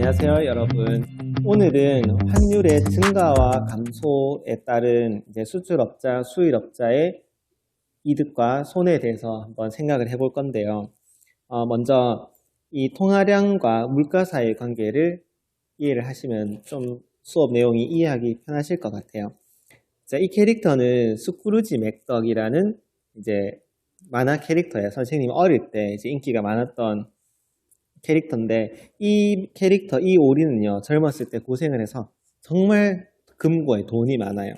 안녕하세요, 여러분. 오늘은 환율의 증가와 감소에 따른 이제 수출업자, 수일업자의 이득과 손해에 대해서 한번 생각을 해볼 건데요. 먼저 이 통화량과 물가 사이의 관계를 이해를 하시면 좀 수업 내용이 이해하기 편하실 것 같아요. 자, 이 캐릭터는 스크루지 맥덕이라는 이제 만화 캐릭터예요. 선생님이 어릴 때 이제 인기가 많았던 캐릭터인데, 이 캐릭터, 이 오리는요, 젊었을 때 고생을 해서 정말 금고에 돈이 많아요.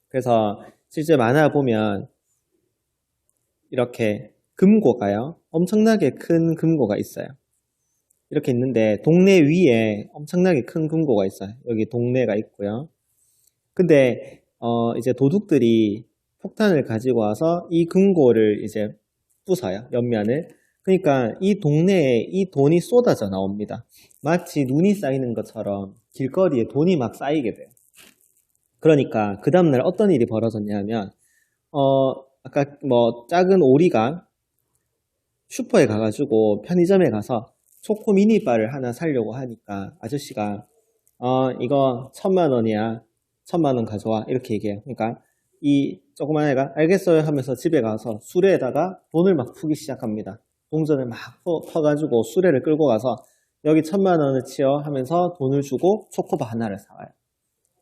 그래서 실제 만화 보면 이렇게 금고가요, 엄청나게 큰 금고가 있어요. 이렇게 있는데 동네 위에 엄청나게 큰 금고가 있어요. 여기 동네가 있고요. 근데 이제 도둑들이 폭탄을 가지고 와서 이 금고를 이제 부숴요, 옆면을. 그러니까 이 동네에 이 돈이 쏟아져 나옵니다. 마치 눈이 쌓이는 것처럼 길거리에 돈이 막 쌓이게 돼요. 그러니까 그 다음날 어떤 일이 벌어졌냐 하면 아까 뭐 작은 오리가 슈퍼에 가가지고 편의점에 가서 초코 미니바를 하나 사려고 하니까 아저씨가 이거 1,000,000원이야, 1,000,000원 가져와, 이렇게 얘기해요. 그러니까 이 조그만 애가 알겠어요 하면서 집에 가서 수레에다가 돈을 막 푸기 시작합니다. 동전을 막 퍼가지고 수레를 끌고 가서 여기 1,000,000원을 치어 하면서 돈을 주고 초코바 하나를 사와요.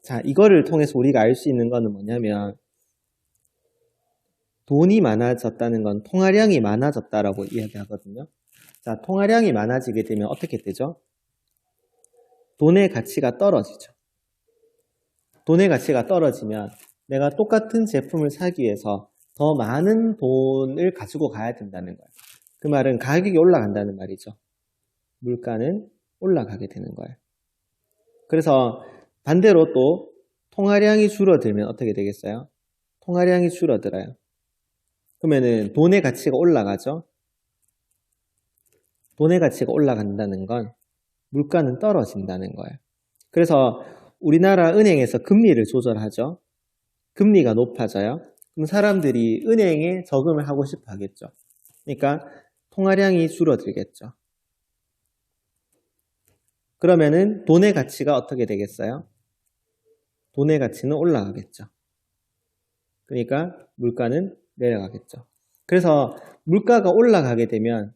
자, 이거를 통해서 우리가 알 수 있는 거는 뭐냐면, 돈이 많아졌다는 건 통화량이 많아졌다라고 이야기하거든요. 자, 통화량이 많아지게 되면 어떻게 되죠? 돈의 가치가 떨어지죠. 돈의 가치가 떨어지면 내가 똑같은 제품을 사기 위해서 더 많은 돈을 가지고 가야 된다는 거예요. 그 말은 가격이 올라간다는 말이죠. 물가는 올라가게 되는 거예요. 그래서 반대로 또 통화량이 줄어들면 어떻게 되겠어요? 통화량이 줄어들어요. 그러면은 돈의 가치가 올라가죠. 돈의 가치가 올라간다는 건 물가는 떨어진다는 거예요. 그래서 우리나라 은행에서 금리를 조절하죠. 금리가 높아져요. 그럼 사람들이 은행에 저금을 하고 싶어 하겠죠. 그러니까 통화량이 줄어들겠죠. 그러면은 돈의 가치가 어떻게 되겠어요? 돈의 가치는 올라가겠죠. 그러니까 물가는 내려가겠죠. 그래서 물가가 올라가게 되면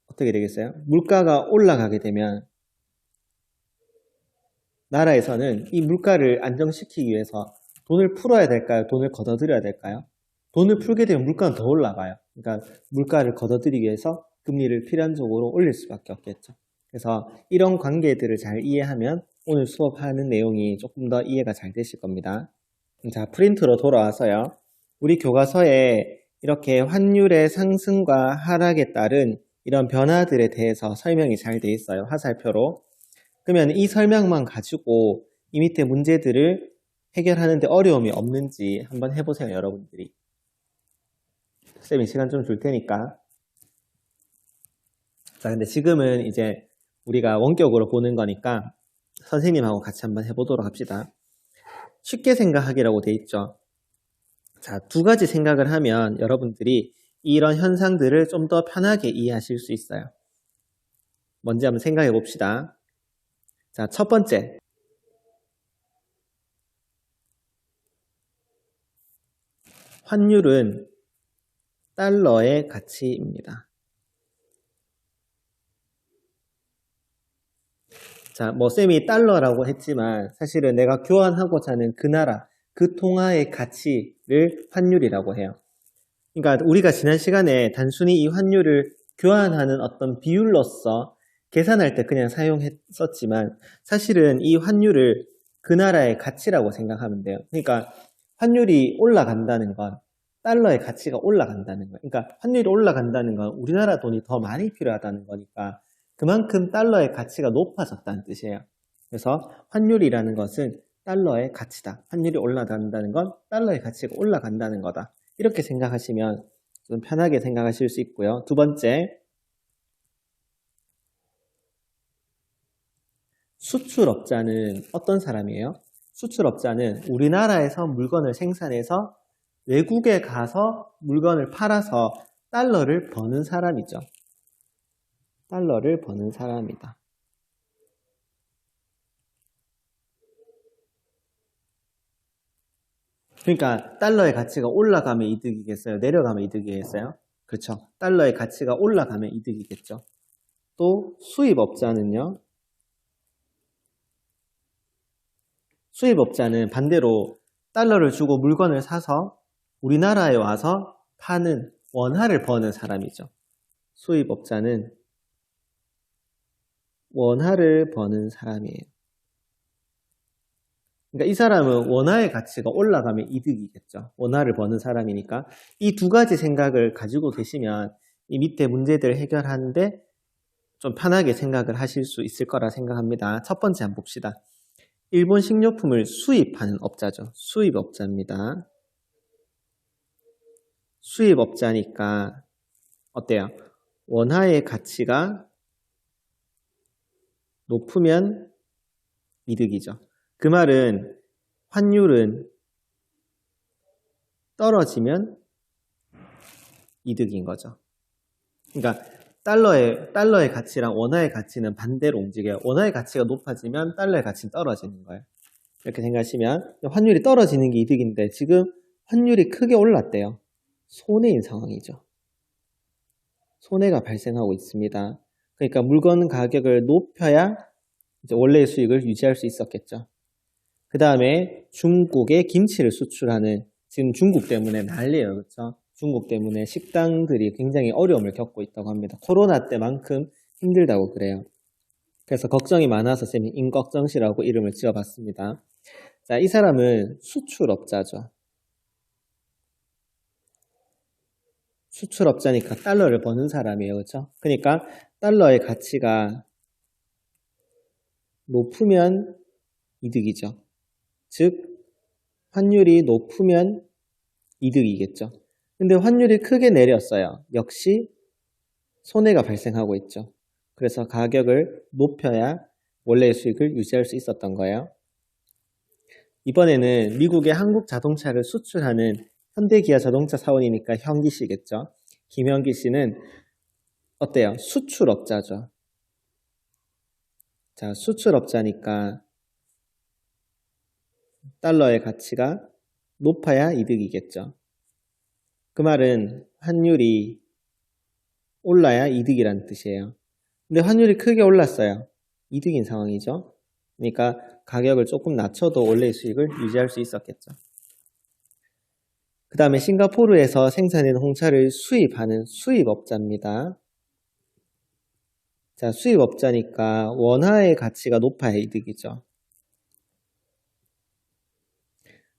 어떻게 되겠어요? 물가가 올라가게 되면 나라에서는 이 물가를 안정시키기 위해서 돈을 풀어야 될까요? 돈을 걷어들여야 될까요? 돈을 풀게 되면 물가는 더 올라가요. 그러니까 물가를 걷어들이기 위해서 금리를 필연적으로 올릴 수밖에 없겠죠. 그래서 이런 관계들을 잘 이해하면 오늘 수업하는 내용이 조금 더 이해가 잘 되실 겁니다. 자, 프린트로 돌아와서요. 우리 교과서에 이렇게 환율의 상승과 하락에 따른 이런 변화들에 대해서 설명이 잘 돼 있어요. 화살표로. 그러면 이 설명만 가지고 이 밑에 문제들을 해결하는데 어려움이 없는지 한번 해보세요, 여러분들이. 쌤이 시간 좀 줄 테니까. 자, 근데 지금은 이제 우리가 원격으로 보는 거니까 선생님하고 같이 한번 해보도록 합시다. 쉽게 생각하기라고 돼 있죠. 자, 두 가지 생각을 하면 여러분들이 이런 현상들을 좀 더 편하게 이해하실 수 있어요. 먼저 한번 생각해 봅시다. 자, 첫 번째. 환율은 달러의 가치입니다. 자, 뭐 쌤이 달러라고 했지만 사실은 내가 교환하고자 하는 그 나라, 그 통화의 가치를 환율이라고 해요. 그러니까 우리가 지난 시간에 단순히 이 환율을 교환하는 어떤 비율로서 계산할 때 그냥 사용했었지만 사실은 이 환율을 그 나라의 가치라고 생각하면 돼요. 그러니까 환율이 올라간다는 건 달러의 가치가 올라간다는 거예요. 그러니까 환율이 올라간다는 건 우리나라 돈이 더 많이 필요하다는 거니까 그만큼 달러의 가치가 높아졌다는 뜻이에요. 그래서 환율이라는 것은 달러의 가치다. 환율이 올라간다는 건 달러의 가치가 올라간다는 거다. 이렇게 생각하시면 좀 편하게 생각하실 수 있고요. 두 번째, 수출업자는 어떤 사람이에요? 수출업자는 우리나라에서 물건을 생산해서 외국에 가서 물건을 팔아서 달러를 버는 사람이죠. 달러를 버는 사람이다. 그러니까 달러의 가치가 올라가면 이득이겠어요? 내려가면 이득이겠어요? 그렇죠. 달러의 가치가 올라가면 이득이겠죠. 또 수입업자는요. 수입업자는 반대로 달러를 주고 물건을 사서 우리나라에 와서 파는 원화를 버는 사람이죠. 수입업자는 원화를 버는 사람이에요. 그러니까 이 사람은 원화의 가치가 올라가면 이득이겠죠. 원화를 버는 사람이니까 이 두 가지 생각을 가지고 계시면 이 밑에 문제들을 해결하는데 좀 편하게 생각을 하실 수 있을 거라 생각합니다. 첫 번째 한번 봅시다. 일본 식료품을 수입하는 업자죠. 수입업자입니다. 수입업자니까 어때요? 원화의 가치가 높으면 이득이죠. 그 말은 환율은 떨어지면 이득인 거죠. 그러니까 달러의 가치랑 원화의 가치는 반대로 움직여요. 원화의 가치가 높아지면 달러의 가치는 떨어지는 거예요. 이렇게 생각하시면 환율이 떨어지는 게 이득인데 지금 환율이 크게 올랐대요. 손해인 상황이죠. 손해가 발생하고 있습니다. 그러니까 물건 가격을 높여야 이제 원래의 수익을 유지할 수 있었겠죠. 그 다음에 중국에 김치를 수출하는 지금 중국 때문에 난리예요. 그렇죠? 중국 때문에 식당들이 굉장히 어려움을 겪고 있다고 합니다. 코로나 때만큼 힘들다고 그래요. 그래서 걱정이 많아서 쌤이 임꺽정씨라고 이름을 지어봤습니다. 자, 이 사람은 수출업자죠. 수출업자니까 달러를 버는 사람이에요. 그렇죠? 그러니까 달러의 가치가 높으면 이득이죠. 즉 환율이 높으면 이득이겠죠. 근데 환율이 크게 내렸어요. 역시 손해가 발생하고 있죠. 그래서 가격을 높여야 원래의 수익을 유지할 수 있었던 거예요. 이번에는 미국에 한국 자동차를 수출하는 현대기아 자동차 사원이니까 현기 씨겠죠. 김현기 씨는 어때요? 수출업자죠. 자, 수출업자니까 달러의 가치가 높아야 이득이겠죠. 그 말은 환율이 올라야 이득이라는 뜻이에요. 근데 환율이 크게 올랐어요. 이득인 상황이죠. 그러니까 가격을 조금 낮춰도 원래의 수익을 유지할 수 있었겠죠. 그 다음에 싱가포르에서 생산된 홍차를 수입하는 수입업자입니다. 자, 수입업자니까 원화의 가치가 높아야 이득이죠.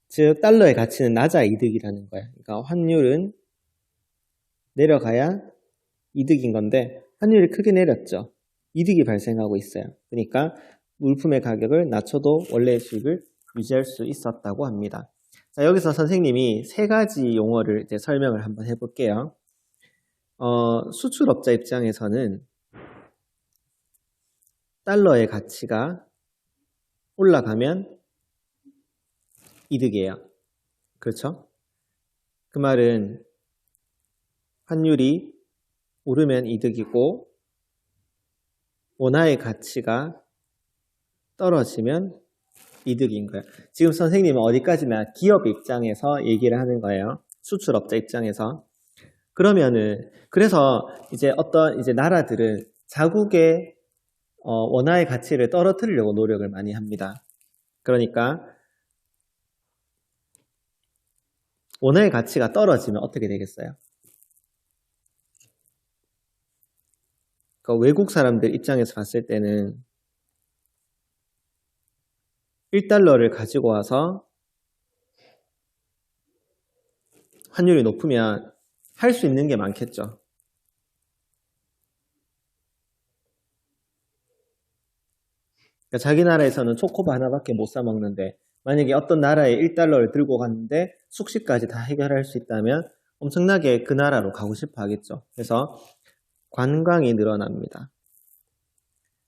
즉 달러의 가치는 낮아야 이득이라는 거야. 그러니까 환율은 내려가야 이득인 건데 환율이 크게 내렸죠. 이득이 발생하고 있어요. 그러니까 물품의 가격을 낮춰도 원래의 수익을 유지할 수 있었다고 합니다. 자, 여기서 선생님이 세 가지 용어를 이제 설명을 한번 해볼게요. 수출업자 입장에서는 달러의 가치가 올라가면 이득이에요. 그렇죠? 그 말은 환율이 오르면 이득이고 원화의 가치가 떨어지면 이득인 거예요. 지금 선생님은 어디까지나 기업 입장에서 얘기를 하는 거예요. 수출업자 입장에서. 그러면은 그래서 이제 어떤 이제 나라들은 자국의 원화의 가치를 떨어뜨리려고 노력을 많이 합니다. 그러니까 원화의 가치가 떨어지면 어떻게 되겠어요? 그러니까 외국 사람들 입장에서 봤을 때는 1달러를 가지고 와서 환율이 높으면 할 수 있는 게 많겠죠. 그러니까 자기 나라에서는 초코바 하나밖에 못 사 먹는데 만약에 어떤 나라에 1달러를 들고 갔는데 숙식까지 다 해결할 수 있다면 엄청나게 그 나라로 가고 싶어 하겠죠. 그래서 관광이 늘어납니다.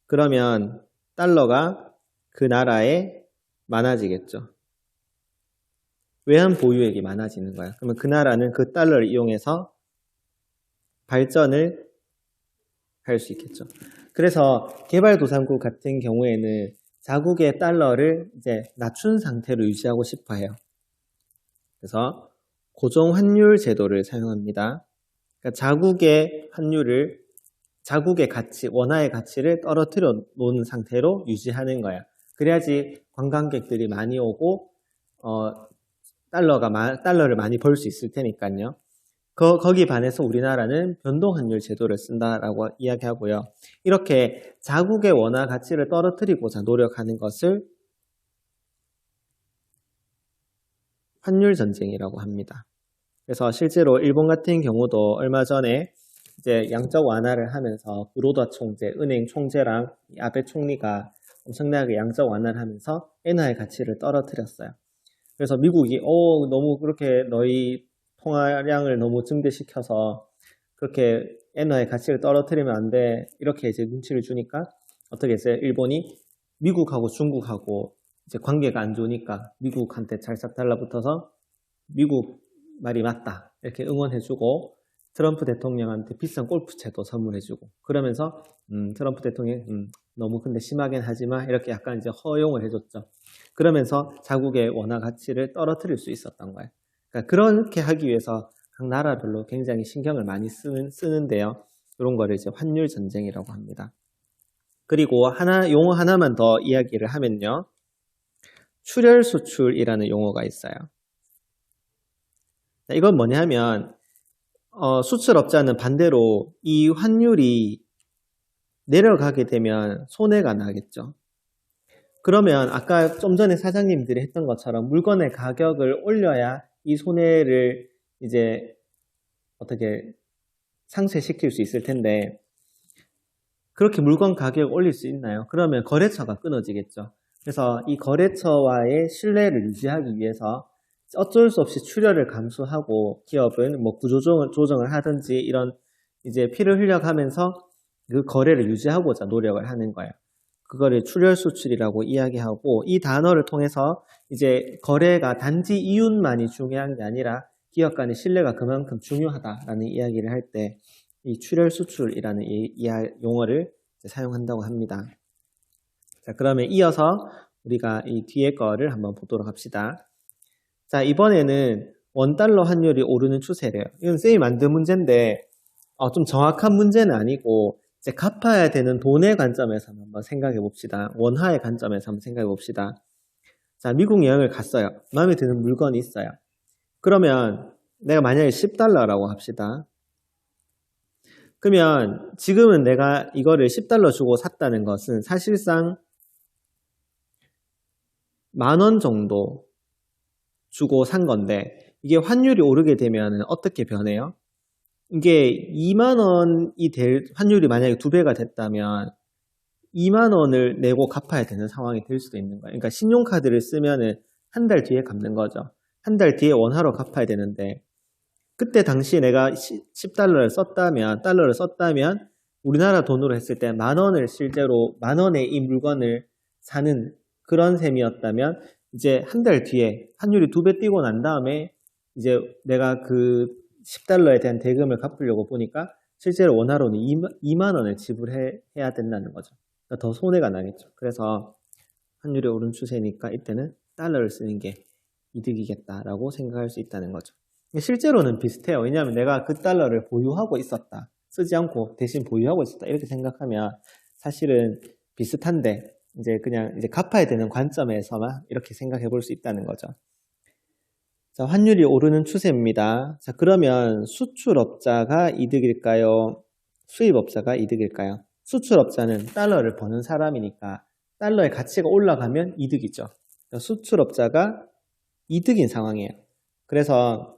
그러면 달러가 그 나라에 많아지겠죠. 외환 보유액이 많아지는 거야. 그러면 그 나라는 그 달러를 이용해서 발전을 할 수 있겠죠. 그래서 개발도상국 같은 경우에는 자국의 달러를 이제 낮춘 상태로 유지하고 싶어 해요. 그래서 고정 환율 제도를 사용합니다. 그러니까 자국의 환율을 자국의 가치, 원화의 가치를 떨어뜨려 놓은 상태로 유지하는 거야. 그래야지 관광객들이 많이 오고 달러를 많이 벌 수 있을 테니까요. 거기에 반해서 우리나라는 변동환율 제도를 쓴다라고 이야기하고요. 이렇게 자국의 원화 가치를 떨어뜨리고자 노력하는 것을 환율 전쟁이라고 합니다. 그래서 실제로 일본 같은 경우도 얼마 전에 이제 양적 완화를 하면서 구로다 총재, 은행 총재랑 아베 총리가 엄청나게 양적 완화를 하면서 엔화의 가치를 떨어뜨렸어요. 그래서 미국이 너무 그렇게 너희 통화량을 너무 증대시켜서 그렇게 엔화의 가치를 떨어뜨리면 안 돼. 이렇게 이제 눈치를 주니까 어떻게 했어요? 일본이 미국하고 중국하고 이제 관계가 안 좋으니까 미국한테 찰싹 달라붙어서 미국 말이 맞다. 이렇게 응원해주고 트럼프 대통령한테 비싼 골프채도 선물해주고 그러면서 트럼프 대통령이 너무 근데 심하긴 하지만 이렇게 약간 이제 허용을 해줬죠. 그러면서 자국의 원화 가치를 떨어뜨릴 수 있었던 거예요. 그러니까 그렇게 하기 위해서 각 나라별로 굉장히 신경을 많이 쓰는데요. 이런 거를 이제 환율 전쟁이라고 합니다. 그리고 용어 하나만 더 이야기를 하면요. 출혈 수출이라는 용어가 있어요. 이건 뭐냐면 수출업자는 반대로 이 환율이 내려가게 되면 손해가 나겠죠. 그러면 아까 좀 전에 사장님들이 했던 것처럼 물건의 가격을 올려야 이 손해를 이제 어떻게 상쇄시킬 수 있을 텐데 그렇게 물건 가격을 올릴 수 있나요? 그러면 거래처가 끊어지겠죠. 그래서 이 거래처와의 신뢰를 유지하기 위해서 어쩔 수 없이 출혈을 감수하고 기업은 뭐 구조조정을 하든지 이런 이제 피를 흘려가면서 그 거래를 유지하고자 노력을 하는 거예요. 그거를 출혈 수출이라고 이야기하고 이 단어를 통해서 이제 거래가 단지 이윤만이 중요한 게 아니라 기업 간의 신뢰가 그만큼 중요하다라는 이야기를 할 때 이 출혈 수출이라는 용어를 사용한다고 합니다. 자, 그러면 이어서 우리가 이 뒤에 거를 한번 보도록 합시다. 자, 이번에는 원달러 환율이 오르는 추세래요. 이건 쌤이 만든 문제인데 좀 정확한 문제는 아니고 이제 갚아야 되는 돈의 관점에서 한번 생각해 봅시다. 원화의 관점에서 한번 생각해 봅시다. 자, 미국 여행을 갔어요. 마음에 드는 물건이 있어요. 그러면 내가 만약에 10달러라고 합시다. 그러면 지금은 내가 이거를 10달러 주고 샀다는 것은 사실상 10,000원 정도 주고 산 건데 이게 환율이 오르게 되면 어떻게 변해요? 이게 2만원이 환율이 만약에 2배가 됐다면 2만원을 내고 갚아야 되는 상황이 될 수도 있는 거예요. 그러니까 신용카드를 쓰면은 한 달 뒤에 갚는 거죠. 한 달 뒤에 원화로 갚아야 되는데 그때 당시에 내가 10달러를 썼다면 우리나라 돈으로 했을 때 10,000원을 실제로 10,000원에 이 물건을 사는 그런 셈이었다면 이제 한 달 뒤에 환율이 2배 뛰고 난 다음에 이제 내가 그 10달러에 대한 대금을 갚으려고 보니까 실제로 원화로는 2만원을 지불해야 된다는 거죠. 그러니까 더 손해가 나겠죠. 그래서 환율이 오른 추세니까 이때는 달러를 쓰는 게 이득이겠다라고 생각할 수 있다는 거죠. 실제로는 비슷해요. 왜냐하면 내가 그 달러를 보유하고 있었다. 쓰지 않고 대신 보유하고 있었다. 이렇게 생각하면 사실은 비슷한데 이제 그냥 이제 갚아야 되는 관점에서만 이렇게 생각해 볼 수 있다는 거죠. 자, 환율이 오르는 추세입니다. 자, 그러면 수출업자가 이득일까요? 수입업자가 이득일까요? 수출업자는 달러를 버는 사람이니까 달러의 가치가 올라가면 이득이죠. 수출업자가 이득인 상황이에요. 그래서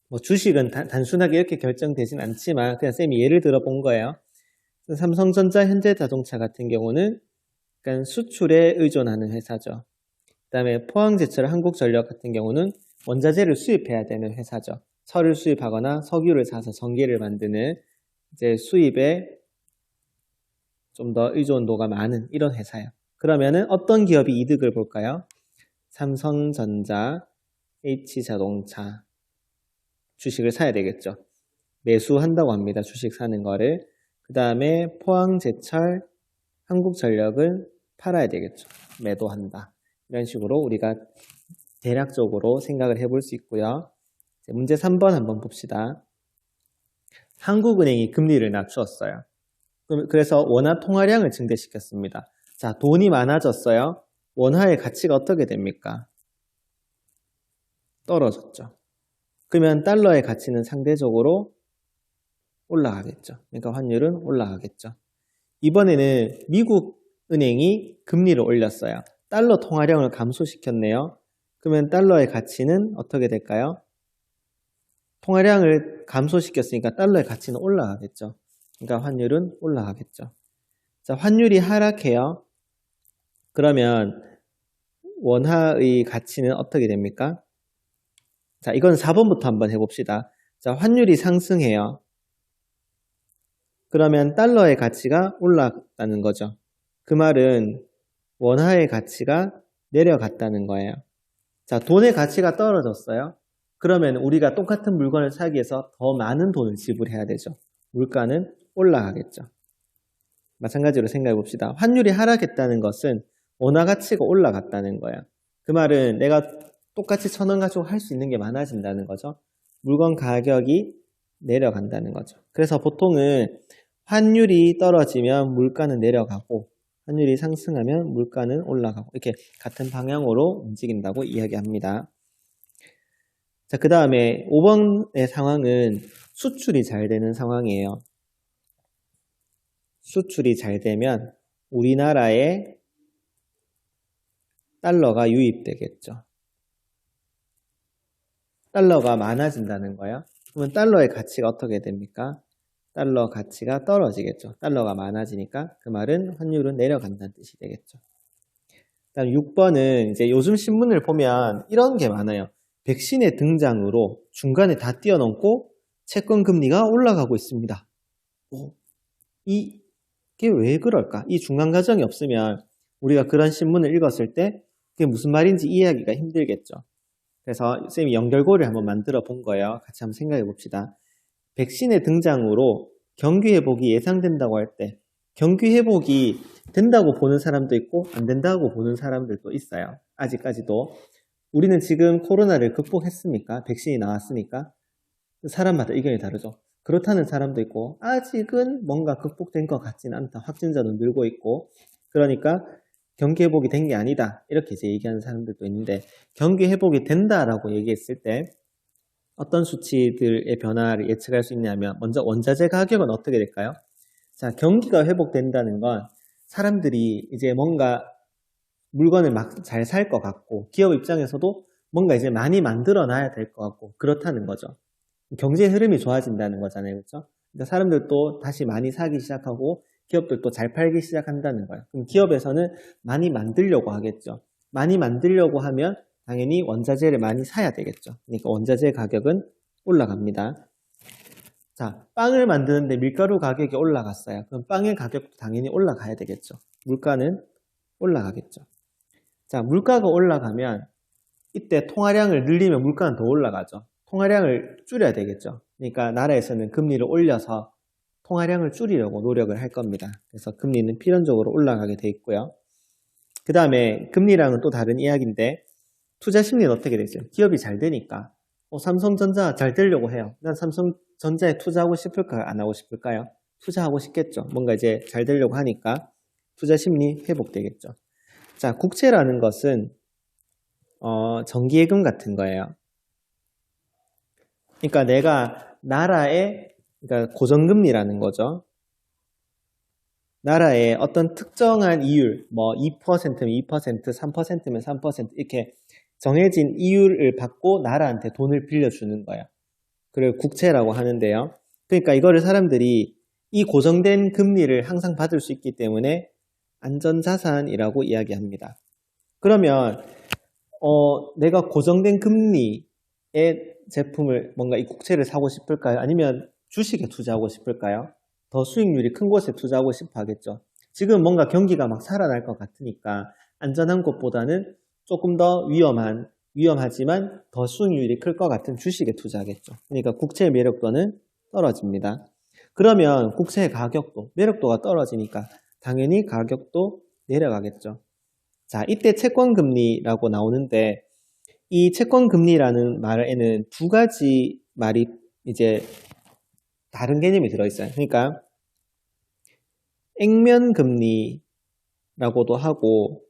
뭐 주식은 단순하게 이렇게 결정되진 않지만 그냥 쌤이 예를 들어 본 거예요. 삼성전자, 현대자동차 같은 경우는 약간 수출에 의존하는 회사죠. 그 다음에 포항제철, 한국전력 같은 경우는 원자재를 수입해야 되는 회사죠. 철을 수입하거나 석유를 사서 전기를 만드는 이제 수입에 좀 더 의존도가 많은 이런 회사예요. 그러면은 어떤 기업이 이득을 볼까요? 삼성전자, H자동차 주식을 사야 되겠죠. 매수한다고 합니다. 주식 사는 거를. 그 다음에 포항제철, 한국전력은 팔아야 되겠죠. 매도한다. 이런 식으로 우리가 대략적으로 생각을 해볼 수 있고요. 문제 3번 한번 봅시다. 한국은행이 금리를 낮추었어요. 그래서 원화 통화량을 증대시켰습니다. 자, 돈이 많아졌어요. 원화의 가치가 어떻게 됩니까? 떨어졌죠. 그러면 달러의 가치는 상대적으로 올라가겠죠. 그러니까 환율은 올라가겠죠. 이번에는 미국 은행이 금리를 올렸어요. 달러 통화량을 감소시켰네요. 그러면 달러의 가치는 어떻게 될까요? 통화량을 감소시켰으니까 달러의 가치는 올라가겠죠. 그러니까 환율은 올라가겠죠. 자, 환율이 하락해요. 그러면 원화의 가치는 어떻게 됩니까? 자, 이건 4번부터 한번 해봅시다. 자, 환율이 상승해요. 그러면 달러의 가치가 올라갔다는 거죠. 그 말은 원화의 가치가 내려갔다는 거예요. 자, 돈의 가치가 떨어졌어요. 그러면 우리가 똑같은 물건을 사기 위해서 더 많은 돈을 지불해야 되죠. 물가는 올라가겠죠. 마찬가지로 생각해 봅시다. 환율이 하락했다는 것은 원화 가치가 올라갔다는 거예요. 그 말은 내가 똑같이 1,000원 가지고 할 수 있는 게 많아진다는 거죠. 물건 가격이 내려간다는 거죠. 그래서 보통은 환율이 떨어지면 물가는 내려가고 환율이 상승하면 물가는 올라가고 이렇게 같은 방향으로 움직인다고 이야기합니다. 자, 그 다음에 5번의 상황은 수출이 잘 되는 상황이에요. 수출이 잘 되면 우리나라에 달러가 유입되겠죠. 달러가 많아진다는 거예요. 그러면 달러의 가치가 어떻게 됩니까? 달러 가치가 떨어지겠죠. 달러가 많아지니까 그 말은 환율은 내려간다는 뜻이 되겠죠. 그다음 6번은 이제 요즘 신문을 보면 이런 게 많아요. 백신의 등장으로 중간에 다 뛰어넘고 채권 금리가 올라가고 있습니다. 이게 왜 그럴까? 이 중간 과정이 없으면 우리가 그런 신문을 읽었을 때 그게 무슨 말인지 이해하기가 힘들겠죠. 그래서 쌤이 연결고리를 한번 만들어 본 거예요. 같이 한번 생각해 봅시다. 백신의 등장으로 경기 회복이 예상된다고 할 때 경기 회복이 된다고 보는 사람도 있고 안 된다고 보는 사람들도 있어요. 아직까지도. 우리는 지금 코로나를 극복했습니까? 백신이 나왔으니까? 사람마다 의견이 다르죠. 그렇다는 사람도 있고 아직은 뭔가 극복된 것 같지는 않다. 확진자도 늘고 있고 그러니까 경기 회복이 된 게 아니다. 이렇게 이제 얘기하는 사람들도 있는데 경기 회복이 된다라고 얘기했을 때 어떤 수치들의 변화를 예측할 수 있냐면 먼저 원자재 가격은 어떻게 될까요? 자, 경기가 회복된다는 건 사람들이 이제 뭔가 물건을 막 잘 살 것 같고 기업 입장에서도 뭔가 이제 많이 만들어 놔야 될 것 같고 그렇다는 거죠. 경제 흐름이 좋아진다는 거잖아요. 그렇죠? 그러니까 사람들도 다시 많이 사기 시작하고 기업들도 잘 팔기 시작한다는 거예요. 그럼 기업에서는 많이 만들려고 하겠죠. 많이 만들려고 하면 당연히 원자재를 많이 사야 되겠죠. 그러니까 원자재 가격은 올라갑니다. 자, 빵을 만드는데 밀가루 가격이 올라갔어요. 그럼 빵의 가격도 당연히 올라가야 되겠죠. 물가는 올라가겠죠. 자, 물가가 올라가면 이때 통화량을 늘리면 물가는 더 올라가죠. 통화량을 줄여야 되겠죠. 그러니까 나라에서는 금리를 올려서 통화량을 줄이려고 노력을 할 겁니다. 그래서 금리는 필연적으로 올라가게 돼 있고요. 그 다음에 금리랑은 또 다른 이야기인데 투자 심리는 어떻게 되죠? 기업이 잘 되니까 삼성전자 잘 되려고 해요. 난 삼성전자에 투자하고 싶을까요? 안 하고 싶을까요? 투자하고 싶겠죠. 뭔가 이제 잘 되려고 하니까 투자 심리 회복되겠죠. 자, 국채라는 것은 정기예금 같은 거예요. 그러니까 내가 나라의 그러니까 고정금리라는 거죠. 나라의 어떤 특정한 이율, 뭐 2%면 2%, 3%면 3% 이렇게 정해진 이율을 받고 나라한테 돈을 빌려주는 거예요. 그걸 국채라고 하는데요. 그러니까 이거를 사람들이 이 고정된 금리를 항상 받을 수 있기 때문에 안전자산이라고 이야기합니다. 그러면 내가 고정된 금리의 제품을 뭔가 이 국채를 사고 싶을까요? 아니면 주식에 투자하고 싶을까요? 더 수익률이 큰 곳에 투자하고 싶어 하겠죠. 지금 뭔가 경기가 막 살아날 것 같으니까 안전한 곳보다는 조금 더 위험하지만 더 수익률이 클 것 같은 주식에 투자하겠죠. 그러니까 국채의 매력도는 떨어집니다. 그러면 국채의 가격도, 매력도가 떨어지니까 당연히 가격도 내려가겠죠. 자, 이때 채권금리라고 나오는데 이 채권금리라는 말에는 두 가지 말이 이제 다른 개념이 들어있어요. 그러니까 액면금리라고도 하고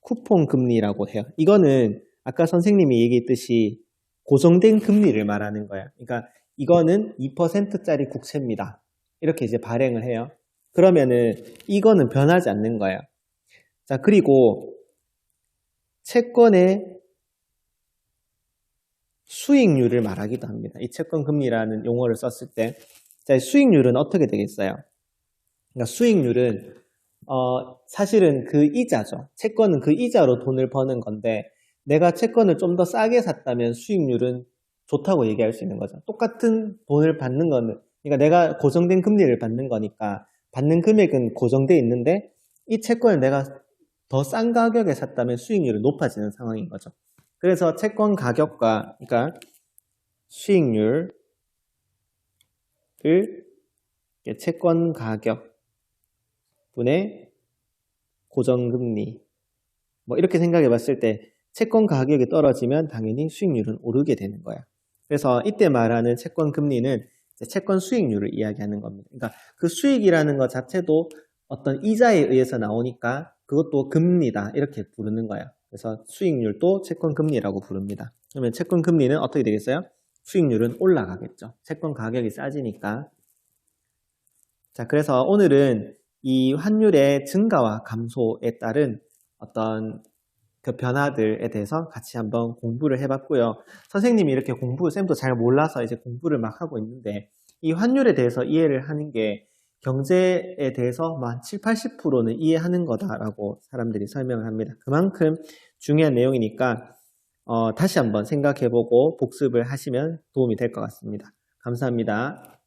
쿠폰금리라고 해요. 이거는 아까 선생님이 얘기했듯이 고정된 금리를 말하는 거예요. 그러니까 이거는 2%짜리 국채입니다. 이렇게 이제 발행을 해요. 그러면은 이거는 변하지 않는 거예요. 자, 그리고 채권의 수익률을 말하기도 합니다. 이 채권금리라는 용어를 썼을 때. 자, 수익률은 어떻게 되겠어요? 그러니까 수익률은 사실은 그 이자죠. 채권은 그 이자로 돈을 버는 건데 내가 채권을 좀 더 싸게 샀다면 수익률은 좋다고 얘기할 수 있는 거죠. 똑같은 돈을 받는 거는 그러니까 내가 고정된 금리를 받는 거니까 받는 금액은 고정돼 있는데 이 채권을 내가 더 싼 가격에 샀다면 수익률이 높아지는 상황인 거죠. 그래서 채권 가격과 그러니까 수익률을 채권 가격 분의 고정금리 뭐 이렇게 생각해 봤을 때 채권 가격이 떨어지면 당연히 수익률은 오르게 되는 거야. 그래서 이때 말하는 채권 금리는 채권 수익률을 이야기하는 겁니다. 그러니까 그 수익이라는 것 자체도 어떤 이자에 의해서 나오니까 그것도 금리다 이렇게 부르는 거야. 그래서 수익률도 채권 금리라고 부릅니다. 그러면 채권 금리는 어떻게 되겠어요? 수익률은 올라가겠죠. 채권 가격이 싸지니까. 자, 그래서 오늘은 이 환율의 증가와 감소에 따른 어떤 그 변화들에 대해서 같이 한번 공부를 해봤고요. 선생님이 이렇게 쌤도 잘 몰라서 이제 공부를 막 하고 있는데 이 환율에 대해서 이해를 하는 게 경제에 대해서 한 7, 80%는 이해하는 거다라고 사람들이 설명을 합니다. 그만큼 중요한 내용이니까 다시 한번 생각해보고 복습을 하시면 도움이 될 것 같습니다. 감사합니다.